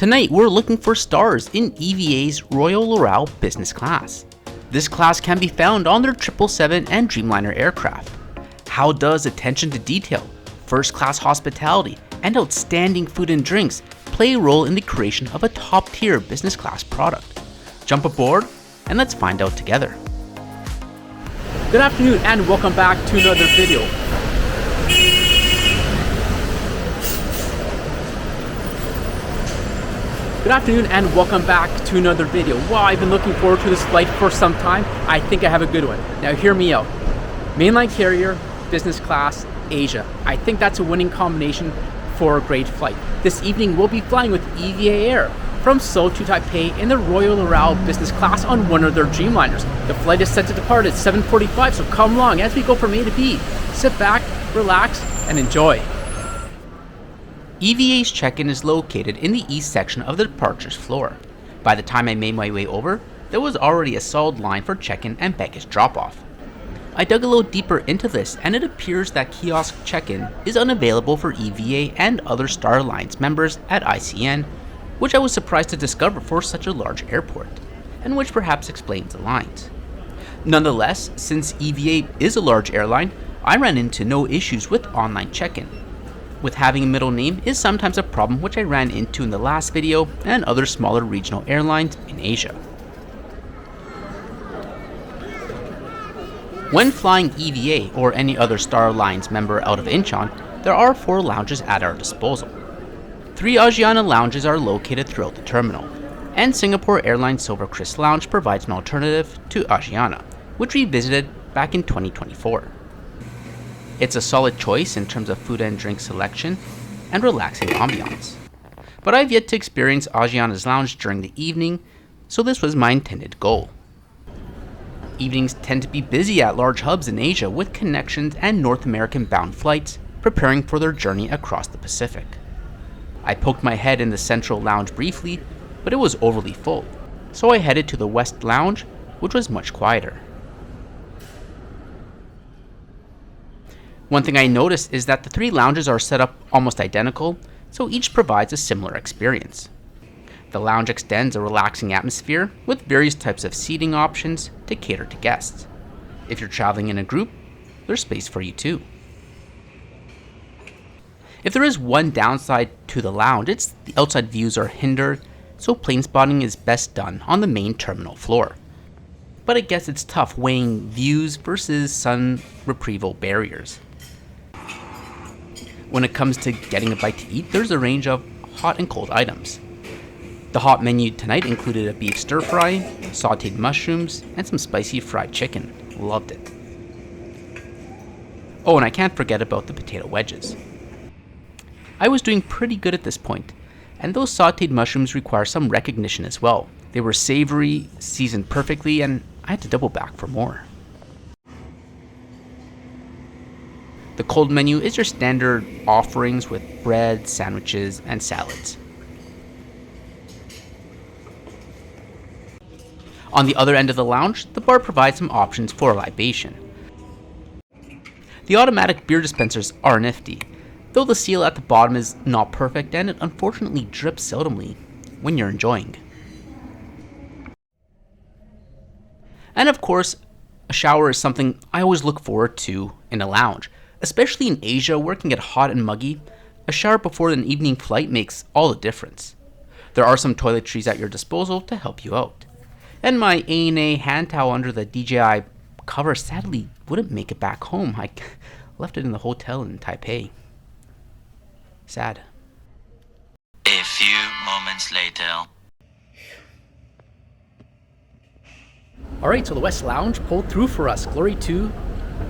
Tonight we're looking for stars in EVA's Royal Laurel business class. This class can be found on their 777 and Dreamliner aircraft. How does attention to detail, first class hospitality, and outstanding food and drinks play a role in the creation of a top tier business class product? Jump aboard and let's find out together. Good afternoon and welcome back to another video. Good afternoon and welcome back to another video. Wow, I've been looking forward to this flight for some time. I think I have a good one. Now hear me out. Mainline carrier, business class, Asia. I think that's a winning combination for a great flight. This evening we'll be flying with EVA Air from Seoul to Taipei in the Royal Laurel business class on one of their Dreamliners. The flight is set to depart at 7:45, so come along as we go from A to B. Sit back, relax, and enjoy. EVA's check-in is located in the east section of the departures floor. By the time I made my way over, there was already a solid line for check-in and baggage drop-off. I dug a little deeper into this and it appears that kiosk check-in is unavailable for EVA and other Star Alliance members at ICN, which I was surprised to discover for such a large airport, and which perhaps explains the lines. Nonetheless, since EVA is a large airline, I ran into no issues with online check-in. With having a middle name is sometimes a problem, which I ran into in the last video and other smaller regional airlines in Asia. When flying EVA or any other Star Alliance member out of Incheon, there are 4 lounges at our disposal. 3 Asiana lounges are located throughout the terminal, and Singapore Airlines Silver Crest Lounge provides an alternative to Asiana, which we visited back in 2024. It's a solid choice in terms of food and drink selection and relaxing ambiance. But I've yet to experience Asiana's lounge during the evening, so this was my intended goal. Evenings tend to be busy at large hubs in Asia with connections and North American bound flights preparing for their journey across the Pacific. I poked my head in the central lounge briefly, but it was overly full, so I headed to the West Lounge, which was much quieter. One thing I noticed is that the 3 lounges are set up almost identical, so each provides a similar experience. The lounge extends a relaxing atmosphere with various types of seating options to cater to guests. If you're traveling in a group, there's space for you too. If there is one downside to the lounge, it's the outside views are hindered, so plane spotting is best done on the main terminal floor. But I guess it's tough weighing views versus sun retrieval barriers. When it comes to getting a bite to eat, there's a range of hot and cold items. The hot menu tonight included a beef stir fry, sauteed mushrooms, and some spicy fried chicken. Loved it. Oh, and I can't forget about the potato wedges. I was doing pretty good at this point, and those sauteed mushrooms require some recognition as well. They were savory, seasoned perfectly, and I had to double back for more. The cold menu is your standard offerings with bread, sandwiches, and salads. On the other end of the lounge, the bar provides some options for libation. The automatic beer dispensers are nifty, though the seal at the bottom is not perfect and it unfortunately drips seldomly when you're enjoying. And of course, a shower is something I always look forward to in a lounge. Especially in Asia, where it can get hot and muggy, a shower before an evening flight makes all the difference. There are some toiletries at your disposal to help you out. And my ANA hand towel under the DJI cover sadly wouldn't make it back home. I left it in the hotel in Taipei. Sad. A few moments later. Alright, so the West Lounge pulled through for us. Glory to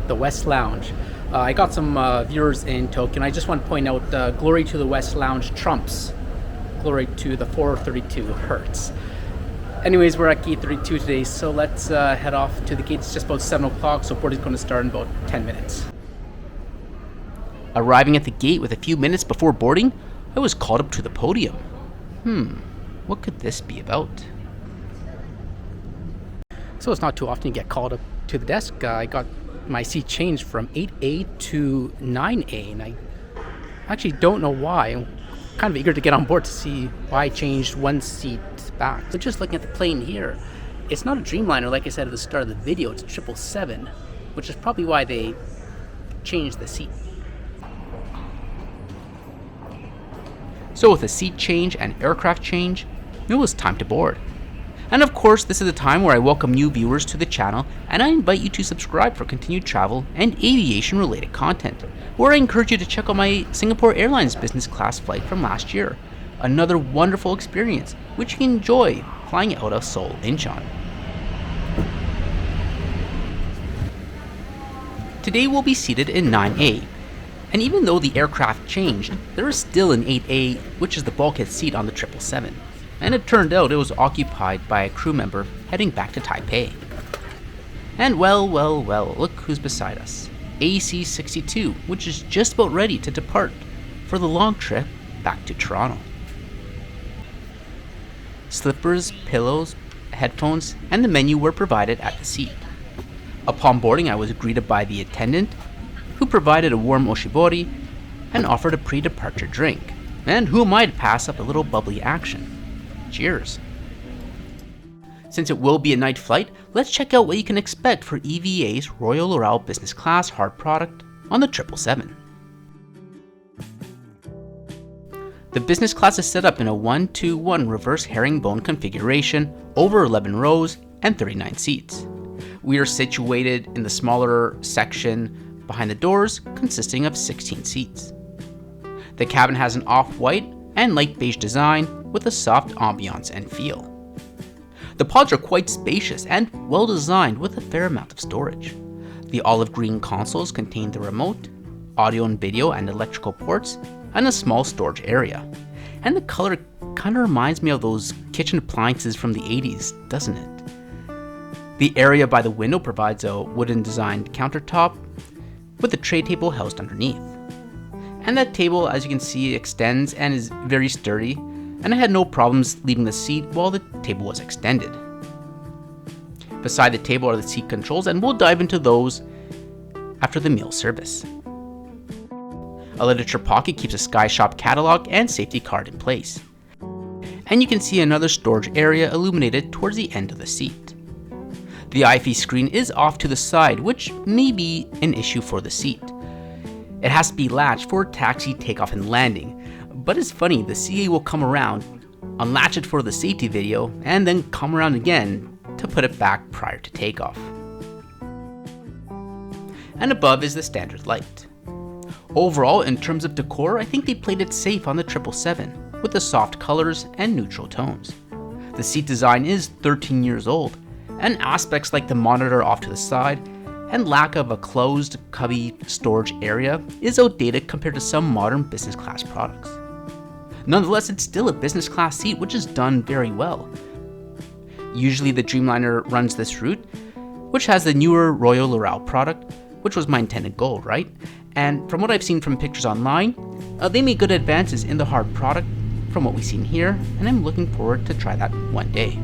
the West Lounge. I got some viewers in Tokyo, and I just want to point out glory to the West Lounge trumps glory to the 432 Hertz. Anyways, we're at gate 32 today, so let's head off to the gate. It's just about 7 o'clock, so boarding is going to start in about 10 minutes. Arriving at the gate with a few minutes before boarding, I was called up to the podium. What could this be about? So it's not too often you get called up to the desk. I got my seat changed from 8A to 9A, and I actually don't know why. kind of eager to get on board to see why I changed one seat back. So just looking at the plane here, it's not a Dreamliner like I said at the start of the video, it's a 777, which is probably why they changed the seat. So with a seat change and aircraft change, it was time to board. And of course, this is the time where I welcome new viewers to the channel, and I invite you to subscribe for continued travel and aviation related content, where I encourage you to check out my Singapore Airlines business class flight from last year. Another wonderful experience, which you can enjoy flying out of Seoul, Incheon. Today we'll be seated in 9A, and even though the aircraft changed, there is still an 8A, which is the bulkhead seat on the 777. And it turned out it was occupied by a crew member heading back to Taipei. And well, look who's beside us. AC-62, which is just about ready to depart for the long trip back to Toronto. Slippers, pillows, headphones, and the menu were provided at the seat. Upon boarding, I was greeted by the attendant, who provided a warm oshibori and offered a pre-departure drink. And who am I to pass up a little bubbly action? Cheers. Since it will be a night flight, let's check out what you can expect for EVA's Royal Laurel business class hard product on the 777. The business class is set up in a 1-2-1 reverse herringbone configuration over 11 rows and 39 seats. We are situated in the smaller section behind the doors, consisting of 16 seats. The cabin has an off-white and light beige design with a soft ambiance and feel. The pods are quite spacious and well designed with a fair amount of storage. The olive green consoles contain the remote, audio and video and electrical ports, and a small storage area. And the color kind of reminds me of those kitchen appliances from the 80s, doesn't it? The area by the window provides a wooden designed countertop with a tray table housed underneath. And that table, as you can see, extends and is very sturdy, and I had no problems leaving the seat while the table was extended. Beside the table are the seat controls, and we'll dive into those after the meal service. A literature pocket keeps a Sky Shop catalog and safety card in place. And you can see another storage area illuminated towards the end of the seat. The IFE screen is off to the side, which may be an issue for the seat. It has to be latched for taxi, takeoff, and landing. But it's funny, the CA will come around, unlatch it for the safety video, and then come around again to put it back prior to takeoff. And above is the standard light. Overall, in terms of decor, I think they played it safe on the 777, with the soft colors and neutral tones. The seat design is 13 years old, and aspects like the monitor off to the side and lack of a closed cubby storage area is outdated compared to some modern business class products. Nonetheless, it's still a business class seat, which is done very well. Usually the Dreamliner runs this route, which has the newer Royal Laurel product, which was my intended goal, right? And from what I've seen from pictures online, they made good advances in the hard product from what we've seen here, and I'm looking forward to try that one day.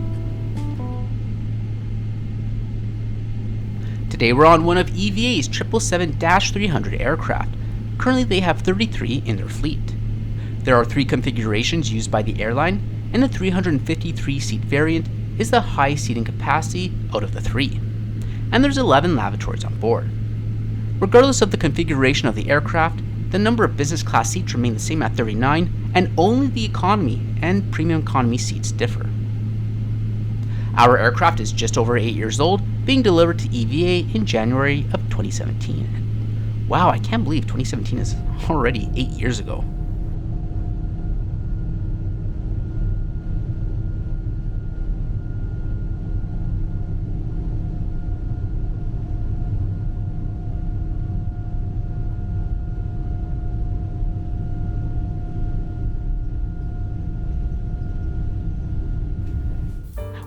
Today we're on one of EVA's 777-300 aircraft. Currently they have 33 in their fleet. There are 3 configurations used by the airline, and the 353-seat variant is the highest seating capacity out of the 3. And there's 11 lavatories on board. Regardless of the configuration of the aircraft, the number of business class seats remain the same at 39, and only the economy and premium economy seats differ. Our aircraft is just over 8 years old, being delivered to EVA in January of 2017. Wow, I can't believe 2017 is already 8 years ago.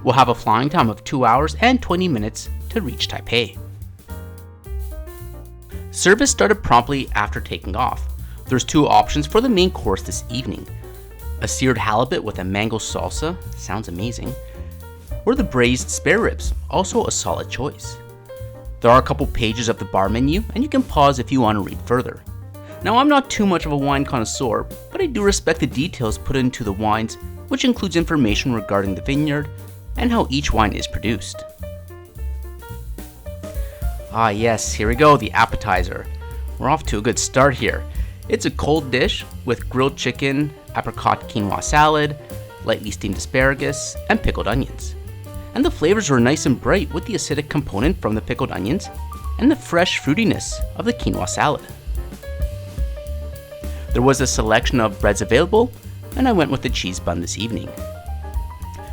We'll have a flying time of 2 hours and 20 minutes to reach Taipei. Service started promptly after taking off. There's 2 options for the main course this evening. A seared halibut with a mango salsa, sounds amazing, or the braised spare ribs, also a solid choice. There are a couple pages of the bar menu, and you can pause if you want to read further. Now, I'm not too much of a wine connoisseur, but I do respect the details put into the wines, which includes information regarding the vineyard and how each wine is produced. Ah yes, here we go, the appetizer. We're off to a good start here. It's a cold dish with grilled chicken, apricot quinoa salad, lightly steamed asparagus, and pickled onions. And the flavors were nice and bright with the acidic component from the pickled onions and the fresh fruitiness of the quinoa salad. There was a selection of breads available, and I went with the cheese bun this evening.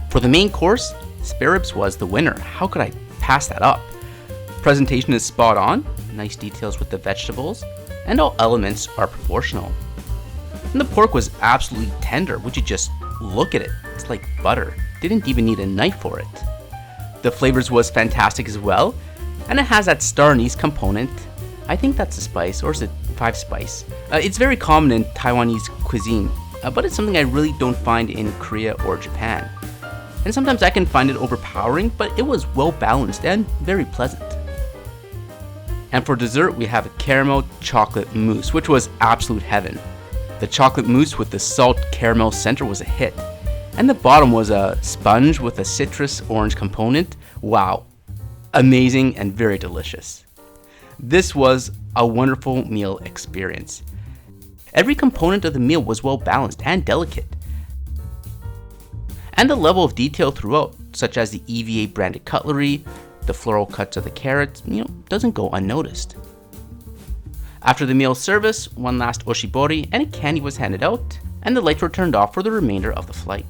For the main course, spare ribs was the winner. How could I pass that up? Presentation is spot on, nice details with the vegetables, and all elements are proportional. And the pork was absolutely tender. Would you just look at it? It's like butter. Didn't even need a knife for it. The flavors was fantastic as well, and it has that star anise component. I think that's a spice, or is it 5 spice? It's very common in Taiwanese cuisine, but it's something I really don't find in Korea or Japan. And sometimes I can find it overpowering, but it was well balanced and very pleasant. And for dessert, we have a caramel chocolate mousse, which was absolute heaven. The chocolate mousse with the salt caramel center was a hit. And the bottom was a sponge with a citrus orange component. Wow, amazing and very delicious. This was a wonderful meal experience. Every component of the meal was well balanced and delicate. And the level of detail throughout, such as the EVA branded cutlery, the floral cuts of the carrots, doesn't go unnoticed. After the meal service, one last oshibori and a candy was handed out, and the lights were turned off for the remainder of the flight.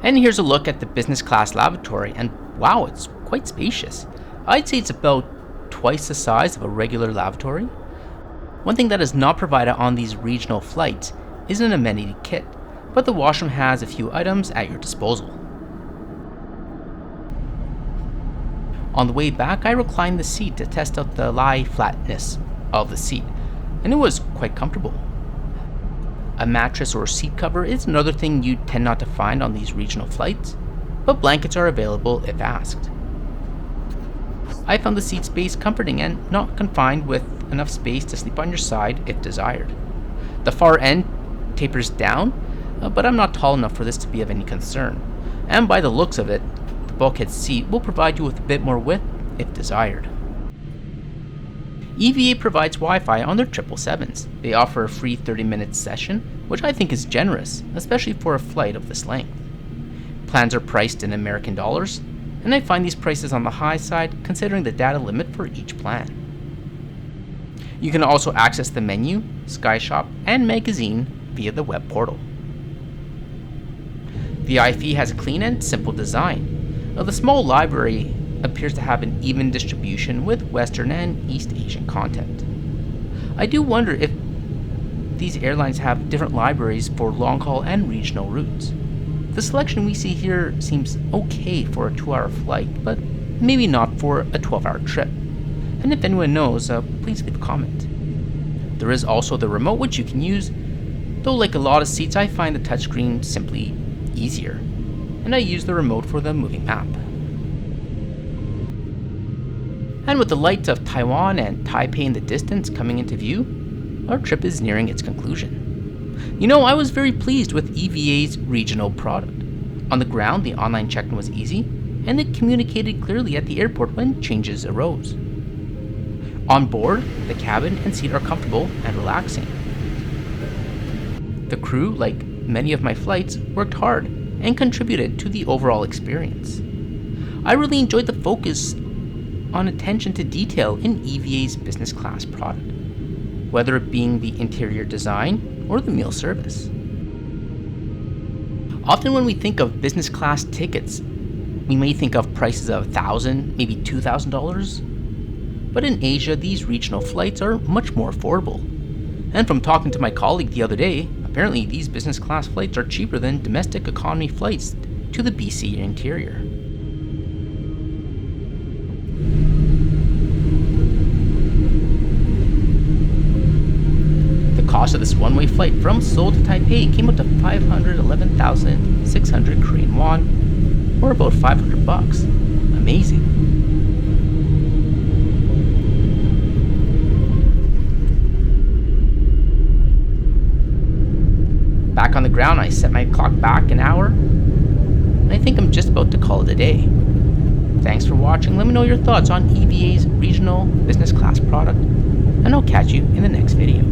And here's a look at the business class lavatory, and wow, it's quite spacious. I'd say it's about twice the size of a regular lavatory. One thing that is not provided on these regional flights is an amenity kit, but the washroom has a few items at your disposal. On the way back, I reclined the seat to test out the lie flatness of the seat, and it was quite comfortable. A mattress or seat cover is another thing you tend not to find on these regional flights, but blankets are available if asked. I found the seat space comforting and not confined, with enough space to sleep on your side if desired. The far end tapers down, but I'm not tall enough for this to be of any concern, and by the looks of it, the bulkhead seat will provide you with a bit more width if desired. EVA provides Wi-Fi on their 777s. They offer a free 30-minute session, which I think is generous, especially for a flight of this length. Plans are priced in American dollars, and I find these prices on the high side considering the data limit for each plan. You can also access the menu, Sky Shop, and magazine via the web portal. The IFE has a clean and simple design. Now, the small library appears to have an even distribution with Western and East Asian content. I do wonder if these airlines have different libraries for long-haul and regional routes. The selection we see here seems okay for a 2-hour flight, but maybe not for a 12-hour trip. And if anyone knows, please leave a comment. There is also the remote, which you can use, though like a lot of seats I find the touchscreen simply easier, and I use the remote for the moving map. And with the lights of Taiwan and Taipei in the distance coming into view, our trip is nearing its conclusion. I was very pleased with EVA's regional product. On the ground, the online check-in was easy, and it communicated clearly at the airport when changes arose. On board, the cabin and seat are comfortable and relaxing. The crew, like many of my flights, worked hard and contributed to the overall experience. I really enjoyed the focus on attention to detail in EVA's business class product, whether it being the interior design or the meal service. Often when we think of business class tickets, we may think of prices of $1,000, maybe $2,000, but in Asia, these regional flights are much more affordable. And from talking to my colleague the other day, apparently these business class flights are cheaper than domestic economy flights to the BC interior. The cost of this one-way flight from Seoul to Taipei came up to 511,600 Korean won, or about $500. Amazing. Back on the ground, I set my clock back an hour, and I think I'm just about to call it a day. Thanks for watching. Let me know your thoughts on EVA's regional business class product, and I'll catch you in the next video.